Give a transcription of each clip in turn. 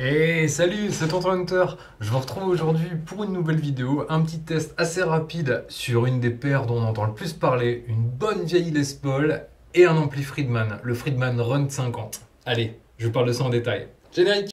Et salut, c'est Tonton Hunter. Je vous retrouve aujourd'hui pour une nouvelle vidéo, un petit test assez rapide sur une des paires dont on entend le plus parler, une bonne vieille Les Paul et un ampli Friedman, le Friedman Run 50. Allez, je vous parle de ça en détail. Générique.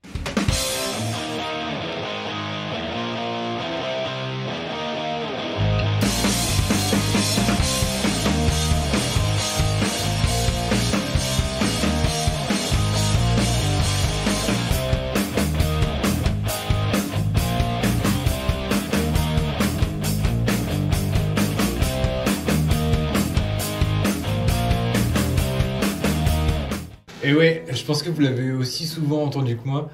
Et ouais, je pense que vous l'avez aussi souvent entendu que moi.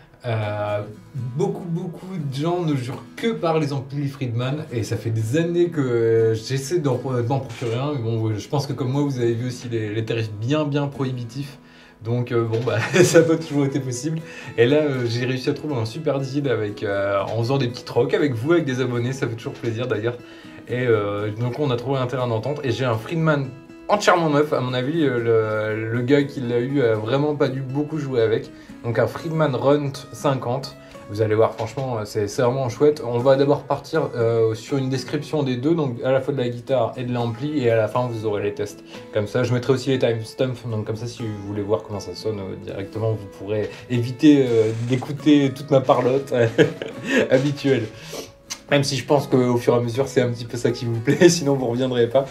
Beaucoup de gens ne jurent que par les amplis Friedman et ça fait des années que j'essaie d'en procurer un. Mais bon, je pense que comme moi, vous avez vu aussi les tarifs bien prohibitifs. Donc bon, bah ça n'a pas toujours été possible. Et là, j'ai réussi à trouver un super deal en faisant des petits trocs avec vous, avec des abonnés. Ça fait toujours plaisir d'ailleurs. Et donc on a trouvé un terrain d'entente et j'ai un Friedman entièrement neuf. À mon avis, le gars qui l'a eu a vraiment pas dû beaucoup jouer avec. Donc un Friedman Run 50. Vous allez voir, franchement, c'est vraiment chouette. On va d'abord partir sur une description des deux, donc à la fois de la guitare et de l'ampli, et à la fin vous aurez les tests. Comme ça, je mettrai aussi les timestamps, donc comme ça, si vous voulez voir comment ça sonne directement, vous pourrez éviter d'écouter toute ma parlotte habituelle. Même si je pense qu'au fur et à mesure, c'est un petit peu ça qui vous plaît, sinon vous ne reviendrez pas.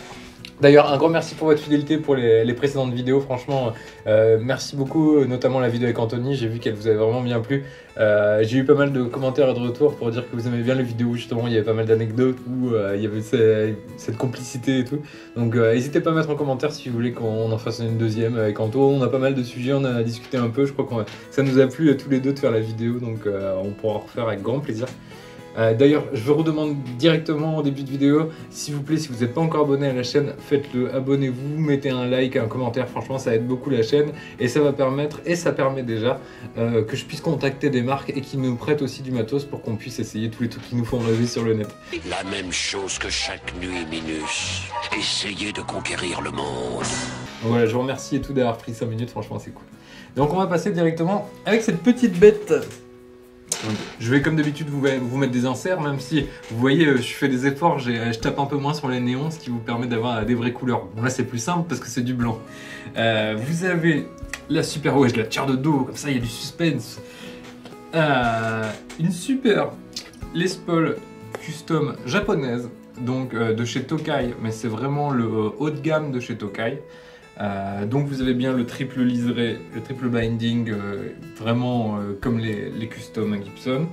D'ailleurs, un grand merci pour votre fidélité pour les précédentes vidéos. Franchement, merci beaucoup, notamment la vidéo avec Anthony. J'ai vu qu'elle vous avait vraiment bien plu. J'ai eu pas mal de commentaires et de retours pour dire que vous aimez bien les vidéos où justement il y avait pas mal d'anecdotes, où il y avait cette complicité et tout. Donc n'hésitez pas à mettre en commentaire si vous voulez qu'on en fasse une deuxième avec Anto. On a pas mal de sujets, on a discuté un peu. Je crois que ça nous a plu tous les deux de faire la vidéo, donc on pourra en refaire avec grand plaisir. D'ailleurs, je vous redemande directement au début de vidéo, s'il vous plaît, si vous n'êtes pas encore abonné à la chaîne, faites-le, abonnez-vous, mettez un like, un commentaire, franchement ça aide beaucoup la chaîne et ça va permettre, et ça permet déjà, que je puisse contacter des marques et qu'ils nous prêtent aussi du matos pour qu'on puisse essayer tous les trucs qui nous font rêver sur le net. La même chose que chaque nuit, Minus. Essayez de conquérir le monde. Donc voilà, je vous remercie et tout d'avoir pris 5 minutes, franchement c'est cool. Donc on va passer directement avec cette petite bête. Donc, je vais comme d'habitude vous mettre des inserts, même si vous voyez je fais des efforts, je tape un peu moins sur les néons, ce qui vous permet d'avoir des vraies couleurs. Bon là c'est plus simple parce que c'est du blanc. Vous avez la super, ouais je la tire de dos, comme ça il y a du suspense. Une super Les Paul custom japonaise, donc de chez Tokai, mais c'est vraiment le haut de gamme de chez Tokai. Donc vous avez bien le triple liseré, le triple binding, vraiment comme les custom Gibson.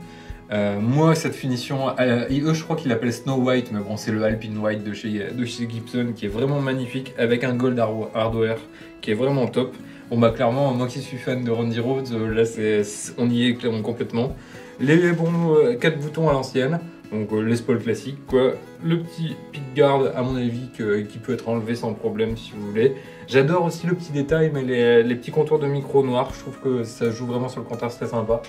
Moi cette finition, eux je crois qu'ils l'appellent Snow White, mais bon c'est le Alpine White de chez Gibson qui est vraiment magnifique, avec un gold hardware qui est vraiment top. Bon bah clairement, moi qui suis fan de Randy Rhoads, là on y est clairement complètement. Les bons 4 boutons à l'ancienne. Donc Les Paul classique quoi. Le petit pickguard à mon avis qui peut être enlevé sans problème si vous voulez. J'adore aussi le petit détail, mais les petits contours de micro noir, je trouve que ça joue vraiment sur le contraste très sympa.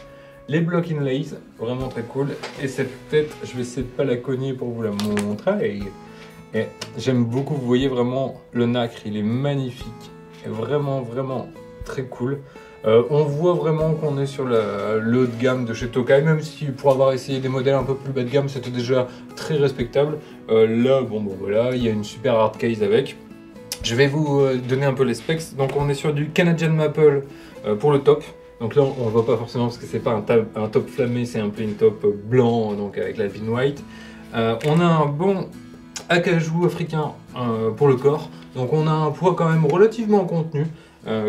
Les block inlays, vraiment très cool. Et cette tête, je vais essayer de pas la cogner pour vous la montrer. Et j'aime beaucoup, vous voyez vraiment le nacre, il est magnifique. Et vraiment très cool. On voit vraiment qu'on est sur le haut de gamme de chez Tokai, même si pour avoir essayé des modèles un peu plus bas de gamme, c'était déjà très respectable. Là, bon voilà, il y a une super hard case avec. Je vais vous donner un peu les specs. Donc on est sur du Canadian Maple pour le top. Donc là on ne voit pas forcément parce que c'est pas un top flammé, c'est un plain top blanc, donc avec l'Alpine White. On a un bon acajou africain pour le corps. Donc on a un poids quand même relativement contenu.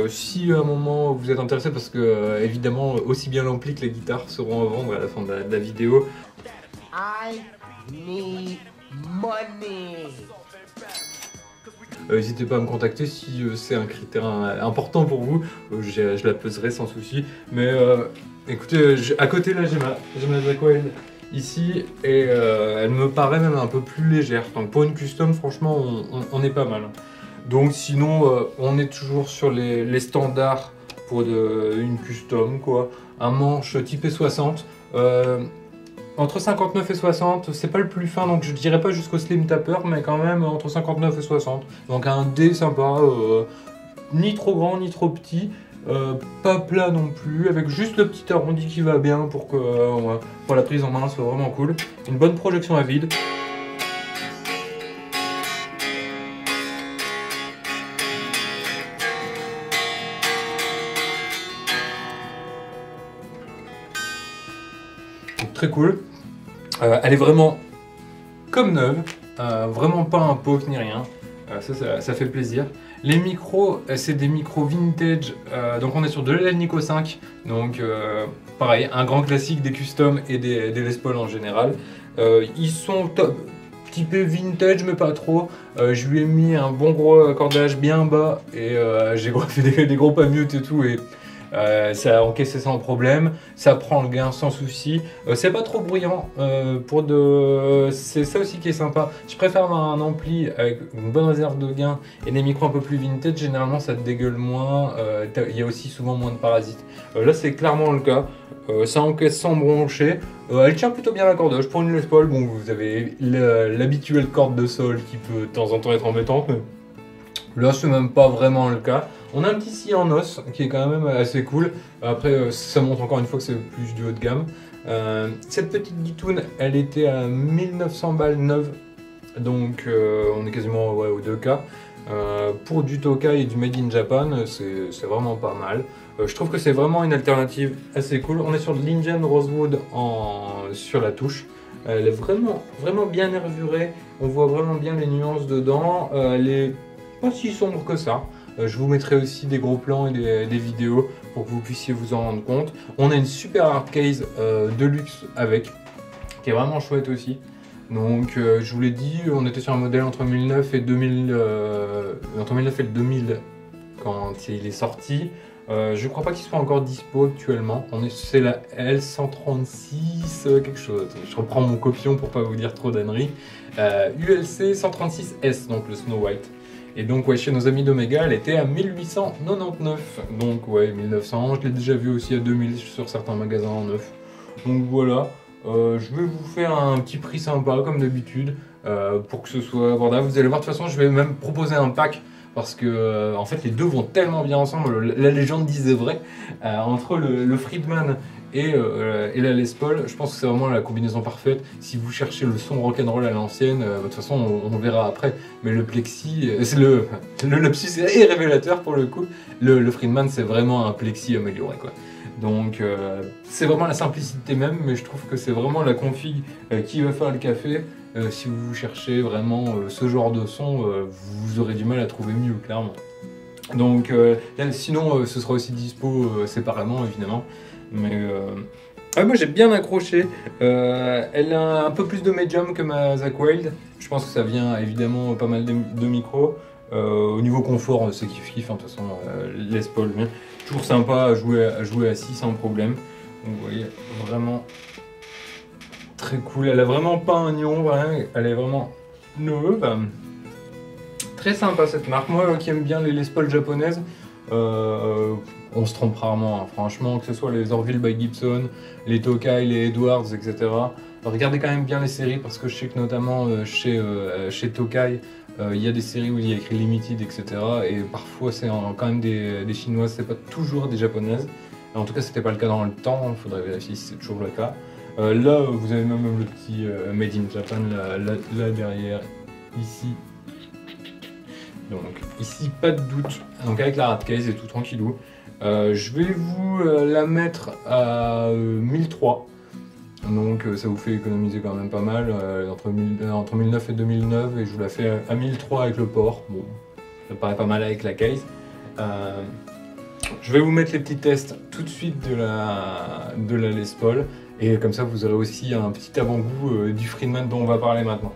Si à un moment vous êtes intéressé, parce que évidemment aussi bien l'ampli que la guitare seront à vendre à la fin de la vidéo. I need money. N'hésitez pas à me contacter si c'est un critère important pour vous, je la peserai sans souci. Mais écoutez, à côté là j'ai ma Jack Wild ici et elle me paraît même un peu plus légère. Donc pour une custom franchement on est pas mal. Donc sinon on est toujours sur les standards pour une custom quoi. Un manche type 60. Entre 59 et 60, c'est pas le plus fin, donc je dirais pas jusqu'au slim tapper, mais quand même entre 59 et 60. Donc un D sympa, ni trop grand ni trop petit, pas plat non plus, avec juste le petit arrondi qui va bien pour que pour la prise en main soit vraiment cool. Une bonne projection à vide. Très cool. Elle est vraiment comme neuve, vraiment pas un poke ni rien. Ça fait plaisir. Les micros, c'est des micros vintage, donc on est sur de l'Alnico 5, donc pareil, un grand classique des customs et des Les Paul en général. Ils sont typés vintage mais pas trop. Je lui ai mis un bon gros cordage bien bas et j'ai fait des gros pas mute et tout et ça a encaissé sans problème, ça prend le gain sans souci, c'est pas trop bruyant, c'est ça aussi qui est sympa. Je préfère un ampli avec une bonne réserve de gain et des micros un peu plus vintage, généralement ça te dégueule moins, il y a aussi souvent moins de parasites. Là c'est clairement le cas, ça encaisse sans broncher, elle tient plutôt bien la cordage. Pour une Les Paul, bon, vous avez l'habituelle corde de sol qui peut de temps en temps être embêtante, mais là c'est même pas vraiment le cas. On a un petit scie en os qui est quand même assez cool. Après ça montre encore une fois que c'est plus du haut de gamme. Cette petite guitoune, elle était à 1900 balles neuve. Donc on est quasiment aux 2K. Pour du Tokai et du Made in Japan, c'est vraiment pas mal. Je trouve que c'est vraiment une alternative assez cool. On est sur de l'Indian Rosewood sur la touche. Elle est vraiment bien nervurée. On voit vraiment bien les nuances dedans. Elle est pas si sombre que ça. Je vous mettrai aussi des gros plans et des vidéos pour que vous puissiez vous en rendre compte. On a une super hard case de luxe avec, qui est vraiment chouette aussi. Donc je vous l'ai dit, on était sur un modèle entre 1009 et 2000, entre 1009 et le 2000 quand il est sorti. Je crois pas qu'il soit encore dispo actuellement. C'est la L136 quelque chose. Je reprends mon copion pour pas vous dire trop d'âneries. ULC 136S, donc le Snow White. Et donc ouais, chez nos amis d'Omega, elle était à 1899. Donc ouais, 1900. Je l'ai déjà vu aussi à 2000 sur certains magasins en neuf. Donc voilà. Je vais vous faire un petit prix sympa comme d'habitude pour que ce soit abordable. Vous allez voir, de toute façon, je vais même proposer un pack. Parce que en fait les deux vont tellement bien ensemble, la légende disait vrai, entre le Friedman et la Les Paul, je pense que c'est vraiment la combinaison parfaite. Si vous cherchez le son rock'n'roll à l'ancienne, de toute façon on verra après, mais le plexi, c'est le lapsus est révélateur pour le coup, le Friedman c'est vraiment un plexi amélioré quoi. Donc c'est vraiment la simplicité même, mais je trouve que c'est vraiment la config qui va faire le café. Si vous cherchez vraiment ce genre de son, vous aurez du mal à trouver mieux, clairement. Donc, sinon, ce sera aussi dispo séparément, évidemment. Mais moi, j'ai bien accroché. Elle a un peu plus de medium que ma Zakk Wylde. Je pense que ça vient évidemment pas mal de micros. Au niveau confort, c'est kiff-kiff. De toute façon, Les Paul, toujours sympa à jouer assis sans problème. Donc, vous voyez, vraiment très cool. Elle a vraiment pas un nion, elle est vraiment neuve. Très sympa cette marque. Moi qui aime bien les Les Paul japonaises, on se trompe rarement, hein. Franchement, que ce soit les Orville by Gibson, les Tokai, les Edwards, etc. Regardez quand même bien les séries parce que je sais que notamment chez Tokai, il y a des séries où il y a écrit Limited, etc. Et parfois c'est quand même des chinoises, c'est pas toujours des japonaises. En tout cas, c'était pas le cas dans le temps, il faudrait vérifier si c'est toujours le cas. Là, vous avez même le petit Made in Japan là derrière, ici. Donc ici, pas de doute. Donc avec la hardcase et tout tranquillou. Je vais vous la mettre à 1003. Donc ça vous fait économiser quand même pas mal, entre 1009 et 2009. Et je vous la fais à 1003 avec le port. Bon, ça paraît pas mal avec la case. Je vais vous mettre les petits tests tout de suite de la Les Paul. Et comme ça, vous aurez aussi un petit avant-goût du Friedman dont on va parler maintenant.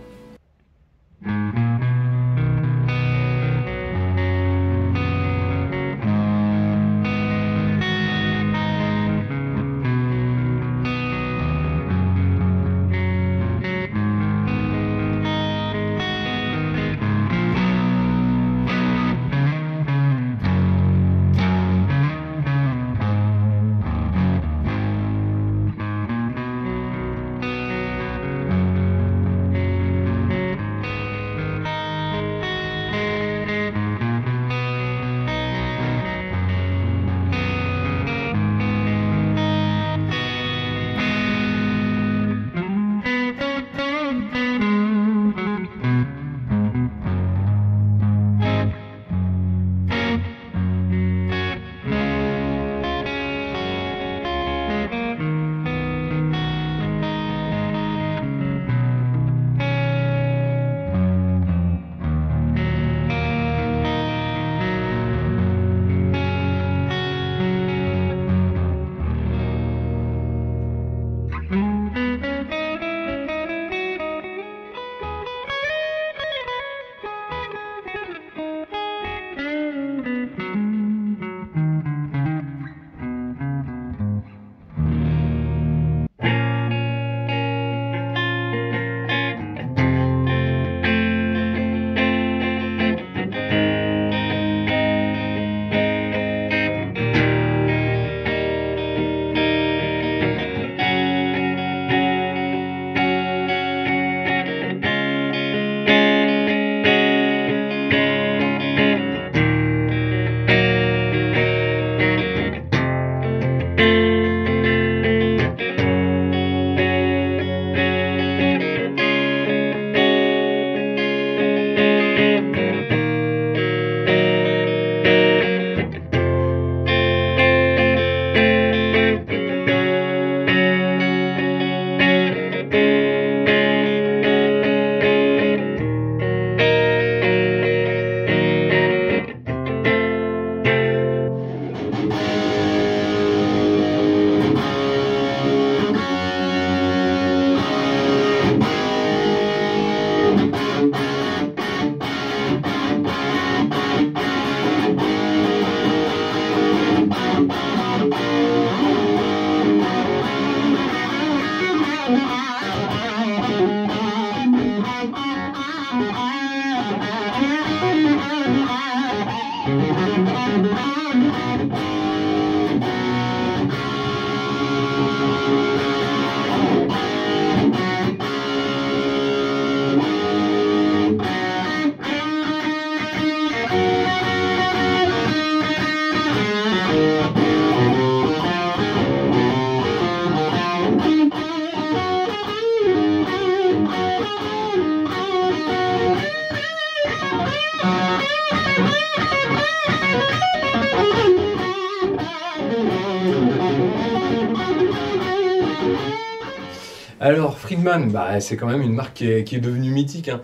Alors Friedman, bah, c'est quand même une marque qui est devenue mythique, hein.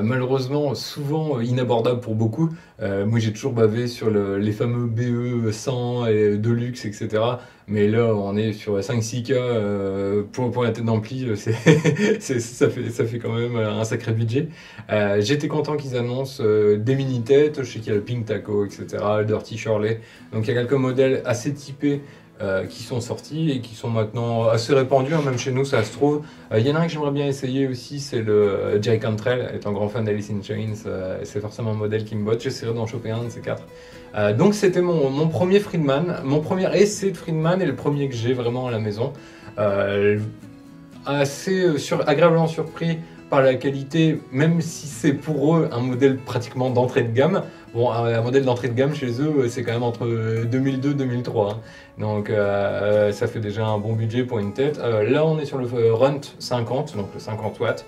Malheureusement, souvent inabordable pour beaucoup. Moi j'ai toujours bavé sur les fameux BE 100 et Deluxe, etc. Mais là on est sur 5-6K pour la tête d'ampli, ça fait quand même un sacré budget. J'étais content qu'ils annoncent des mini-têtes, je sais qu'il y a le Pink Taco, etc., le Dirty Shirley. Donc il y a quelques modèles assez typés qui sont sortis et qui sont maintenant assez répandus, hein, même chez nous ça se trouve. Il y en a un que j'aimerais bien essayer aussi, c'est le Jerry Cantrell. Étant grand fan d'Alice in Chains, c'est forcément un modèle qui me botte. J'essaierai d'en choper un de ces quatre. Donc c'était mon premier Friedman, mon premier essai de Friedman et le premier que j'ai vraiment à la maison. Agréablement surpris par la qualité, même si c'est pour eux un modèle pratiquement d'entrée de gamme. Bon, un modèle d'entrée de gamme chez eux, c'est quand même entre 2002 et 2003. Hein. Donc ça fait déjà un bon budget pour une tête. Là, on est sur le Runt 50, donc le 50 watts.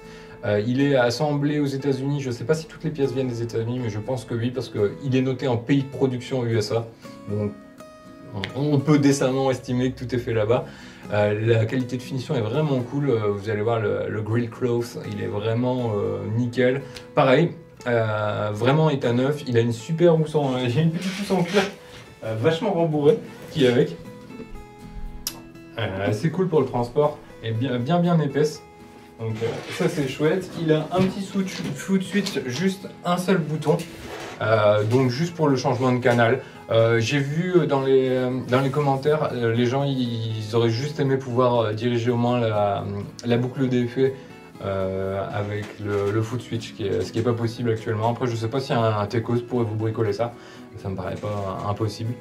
Il est assemblé aux États-Unis. Je ne sais pas si toutes les pièces viennent des États-Unis, mais je pense que oui, parce qu'il est noté en pays de production USA. Donc on peut décemment estimer que tout est fait là-bas. La qualité de finition est vraiment cool. Vous allez voir le grill cloth, il est vraiment nickel. Pareil, vraiment état neuf. Il a une super housse il y a une petite housse en cuir vachement rembourrée qui est avec. C'est cool pour le transport et bien épaisse. Donc ça c'est chouette. Il a un petit foot switch, juste un seul bouton. Donc juste pour le changement de canal. J'ai vu dans les commentaires, les gens ils auraient juste aimé pouvoir diriger au moins la boucle d'effet avec le foot switch, ce qui est pas possible actuellement. Après je sais pas si un Tecos pourrait vous bricoler ça, ça me paraît pas impossible.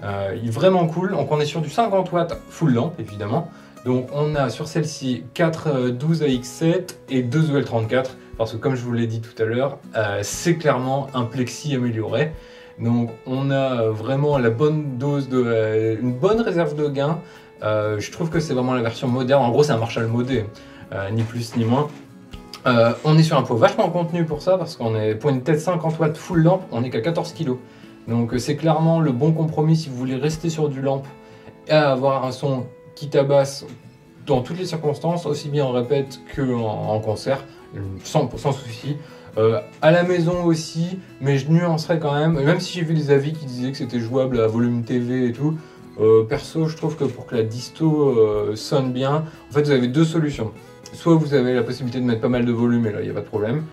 Il est vraiment cool. Donc on est sur du 50 watts full lamp évidemment. Donc on a sur celle-ci 4 12 AX7 et 2 EL34 parce que comme je vous l'ai dit tout à l'heure, c'est clairement un plexi amélioré. Donc on a vraiment la bonne dose une bonne réserve de gain. Je trouve que c'est vraiment la version moderne. En gros c'est un Marshall modé, ni plus ni moins. On est sur un poids vachement contenu pour ça parce qu'on est pour une tête 50 watts full lamp, on est qu'à 14 kg. Donc c'est clairement le bon compromis si vous voulez rester sur du lamp et avoir un son qui tabasse dans toutes les circonstances, aussi bien en répète qu'en concert, sans souci. À la maison aussi, mais je nuancerais quand même si j'ai vu des avis qui disaient que c'était jouable à volume TV et tout. Perso, je trouve que pour que la disto sonne bien, en fait vous avez deux solutions. Soit vous avez la possibilité de mettre pas mal de volume et là il n'y a pas de problème.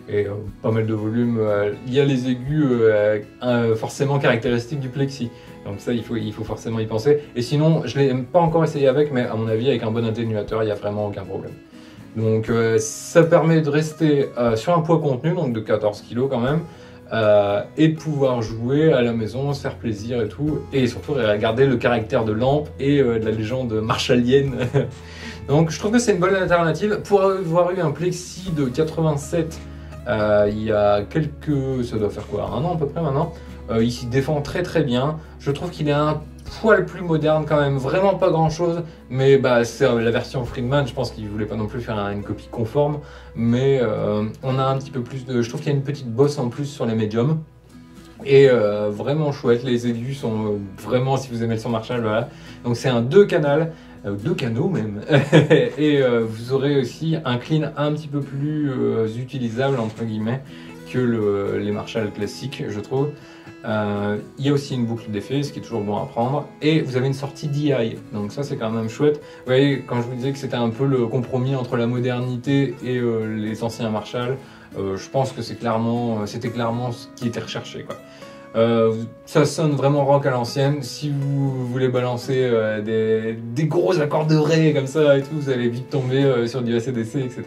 Et pas mal de volume. Il y a les aigus forcément caractéristiques du plexi. Donc ça, il faut forcément y penser. Et sinon, je ne l'ai pas encore essayé avec, mais à mon avis, avec un bon atténuateur, il n'y a vraiment aucun problème. Donc ça permet de rester sur un poids contenu, donc de 14 kg quand même, et de pouvoir jouer à la maison, se faire plaisir et tout. Et surtout, regarder le caractère de lampe et de la légende marshallienne. Donc je trouve que c'est une bonne alternative. Pour avoir eu un plexi de 87, il y a ça doit faire quoi, un an à peu près maintenant, il s'y défend très bien. Je trouve qu'il est un poil plus moderne quand même, vraiment pas grand chose, mais c'est la version Friedman. Je pense qu'il voulait pas non plus faire une copie conforme, mais on a un petit peu plus de... Je trouve qu'il y a une petite bosse en plus sur les médiums, et vraiment chouette. Les aigus sont vraiment, si vous aimez le son Marshall, voilà. Donc c'est un 2 canaux, 2 canaux même, et vous aurez aussi un clean un petit peu plus utilisable entre guillemets que les Marshall classiques, je trouve. Il y a aussi une boucle d'effet, ce qui est toujours bon à prendre, et vous avez une sortie DI, donc ça c'est quand même chouette. Vous voyez, quand je vous disais que c'était un peu le compromis entre la modernité et les anciens Marshall, je pense que c'était clairement ce qui était recherché, quoi. Ça sonne vraiment rock à l'ancienne. Si vous voulez balancer des gros accords de Ré comme ça et tout, vous allez vite tomber sur du AC/DC, etc.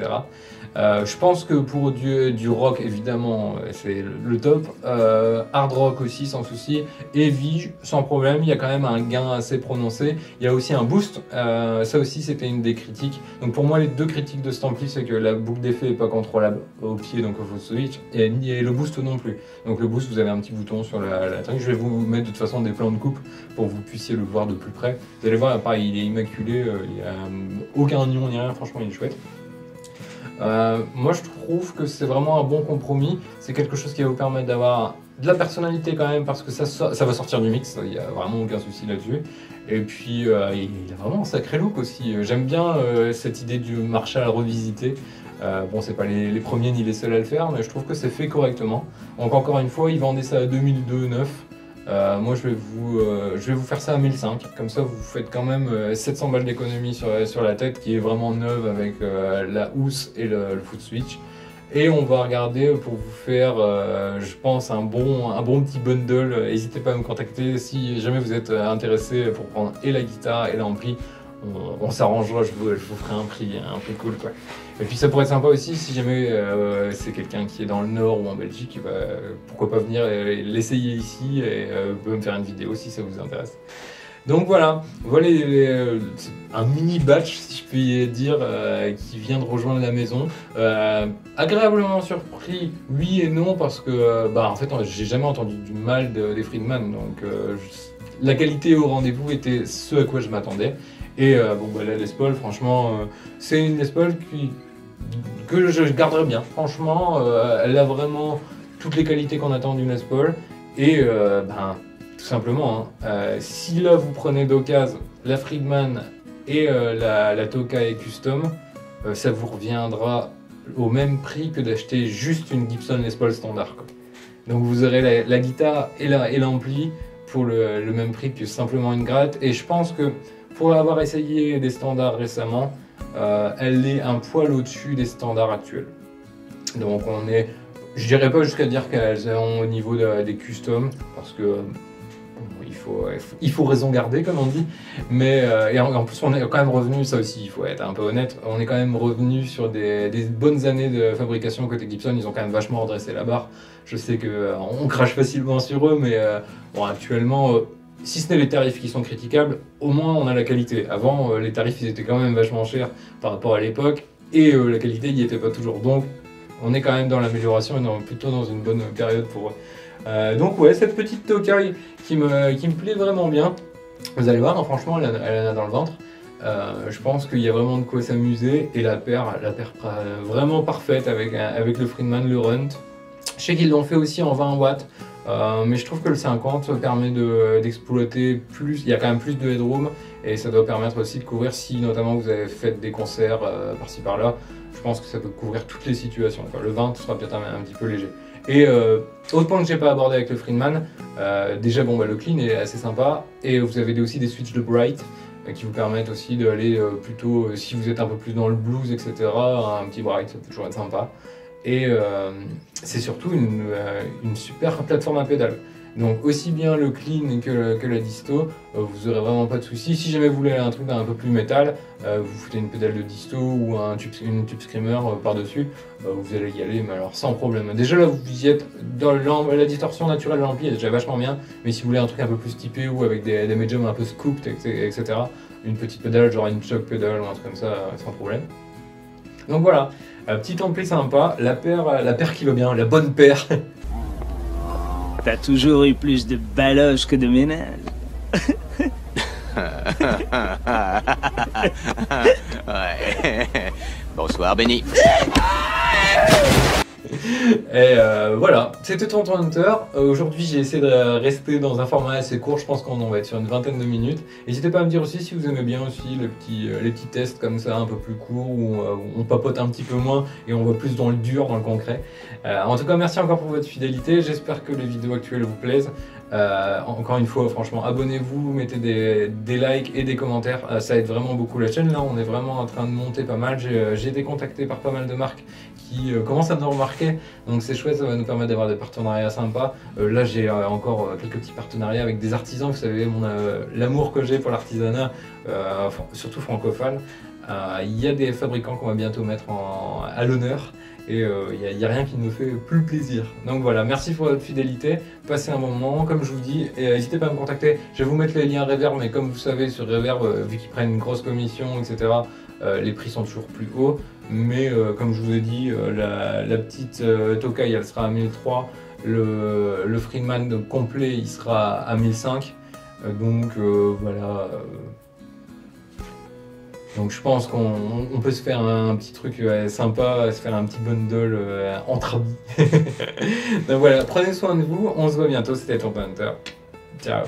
Je pense que pour du rock, évidemment, c'est le top. Hard rock aussi, sans souci. Heavy, sans problème, il y a quand même un gain assez prononcé. Il y a aussi un boost, ça aussi c'était une des critiques. Donc pour moi, les deux critiques de cet ampli, c'est que la boucle d'effet n'est pas contrôlable au pied, donc il faut switch, et le boost non plus. Donc le boost, vous avez un petit bouton sur la truc. Je vais vous mettre de toute façon des plans de coupe pour que vous puissiez le voir de plus près. Vous allez voir, pareil, il est immaculé, il n'y a aucun nion ni rien, franchement il est chouette. Moi je trouve que c'est vraiment un bon compromis, c'est quelque chose qui va vous permettre d'avoir de la personnalité quand même parce que ça va sortir du mix, il n'y a vraiment aucun souci là-dessus. Et puis il a vraiment un sacré look aussi, j'aime bien cette idée du Marshall revisité. Bon, c'est pas les premiers ni les seuls à le faire, mais je trouve que c'est fait correctement. Donc encore une fois, ils vendaient ça à 2002,9. Moi je vais vous faire ça à 1005, comme ça vous faites quand même 700 balles d'économie sur la tête qui est vraiment neuve avec la housse et le foot switch. Et on va regarder pour vous faire, je pense, un bon petit bundle. N'hésitez pas à me contacter si jamais vous êtes intéressé pour prendre et la guitare et l'ampli. On s'arrangera, je vous ferai un prix cool quoi. Et puis ça pourrait être sympa aussi si jamais c'est quelqu'un qui est dans le nord ou en Belgique, pourquoi pas venir l'essayer ici et peut me faire une vidéo si ça vous intéresse. Donc voilà un mini batch si je puis dire qui vient de rejoindre la maison. Agréablement surpris, oui et non parce que en fait j'ai jamais entendu du mal des Friedman, donc la qualité au rendez-vous était ce à quoi je m'attendais. Et la Les Paul, franchement, c'est une Les Paul que je garderai bien. Franchement, elle a vraiment toutes les qualités qu'on attend d'une Les Paul. Et tout simplement, si là vous prenez d'occasion la Friedman et la Tokai Custom, ça vous reviendra au même prix que d'acheter juste une Gibson Les Paul standard, quoi. Donc vous aurez la guitare et l'ampli pour le même prix que simplement une gratte. Et je pense que pour avoir essayé des standards récemment, elle est un poil au-dessus des standards actuels. Donc je dirais pas jusqu'à dire qu'elles sont au niveau des customs, parce que il faut raison garder comme on dit, mais et en plus on est quand même revenu, ça aussi il faut être un peu honnête, on est quand même revenu sur des bonnes années de fabrication côté Gibson. Ils ont quand même vachement redressé la barre. Je sais que on crache facilement sur eux, mais actuellement si ce n'est les tarifs qui sont critiquables, au moins on a la qualité. Avant, les tarifs ils étaient quand même vachement chers par rapport à l'époque, et la qualité n'y était pas toujours. Donc on est quand même dans l'amélioration et plutôt dans une bonne période pour eux. Donc ouais, cette petite Tokai qui me plaît vraiment bien. Vous allez voir, non, franchement elle en a dans le ventre. Je pense qu'il y a vraiment de quoi s'amuser, et la paire vraiment parfaite avec le Friedman, le Runt. Je sais qu'ils l'ont fait aussi en 20 watts. Mais je trouve que le 50 permet d'exploiter plus, il y a quand même plus de headroom, et ça doit permettre aussi de couvrir, si notamment vous avez fait des concerts par-ci par-là, je pense que ça peut couvrir toutes les situations. Enfin, le 20 sera peut-être un petit peu léger. Et autre point que j'ai pas abordé avec le Friedman, déjà le clean est assez sympa, et vous avez aussi des switches de bright qui vous permettent aussi d'aller plutôt, si vous êtes un peu plus dans le blues, etc., un petit bright, ça peut toujours être sympa. Et c'est surtout une super plateforme à pédales. Donc aussi bien le clean que la disto, vous aurez vraiment pas de soucis. Si jamais vous voulez un truc un peu plus métal, vous foutez une pédale de disto ou une tube screamer par-dessus, vous allez y aller, mais alors sans problème. Déjà là vous y êtes, dans la distorsion naturelle de l'ampli est déjà vachement bien, mais si vous voulez un truc un peu plus typé ou avec des médiums un peu scooped, etc., une petite pédale, genre une choc pédale ou un truc comme ça, sans problème. Donc voilà, petit ampli sympa, la paire qui va bien, la bonne paire. T'as toujours eu plus de baloches que de ménage. Ouais. Bonsoir, Benny. Et voilà, c'était Tonton Hunter. Aujourd'hui, j'ai essayé de rester dans un format assez court. Je pense qu'on va être sur une vingtaine de minutes. N'hésitez pas à me dire aussi si vous aimez bien aussi les petits tests comme ça, un peu plus courts, où on papote un petit peu moins et on va plus dans le dur, dans le concret. En tout cas, merci encore pour votre fidélité. J'espère que les vidéos actuelles vous plaisent. Encore une fois, franchement, abonnez-vous, mettez des likes et des commentaires, ça aide vraiment beaucoup la chaîne. Là, on est vraiment en train de monter pas mal. J'ai été contacté par pas mal de marques qui commencent à nous remarquer, donc c'est chouette, ça va nous permettre d'avoir des partenariats sympas. Là, j'ai encore quelques petits partenariats avec des artisans. Vous savez, l'amour que j'ai pour l'artisanat, surtout francophone. Il y a des fabricants qu'on va bientôt mettre à l'honneur. Et il n'y a rien qui nous fait plus plaisir. Donc voilà, merci pour votre fidélité. Passez un bon moment, comme je vous dis. Et n'hésitez pas à me contacter. Je vais vous mettre les liens Reverb, mais comme vous savez, sur Reverb, vu qu'ils prennent une grosse commission, etc., les prix sont toujours plus hauts. Mais comme je vous ai dit, la petite Tokai, elle sera à 1003. Le Friedman complet, il sera à 1005. Donc voilà. Donc je pense qu'on peut se faire un petit truc sympa, se faire un petit bundle entre amis. Donc voilà, prenez soin de vous, on se voit bientôt, c'était Tonton Hunter. Ciao.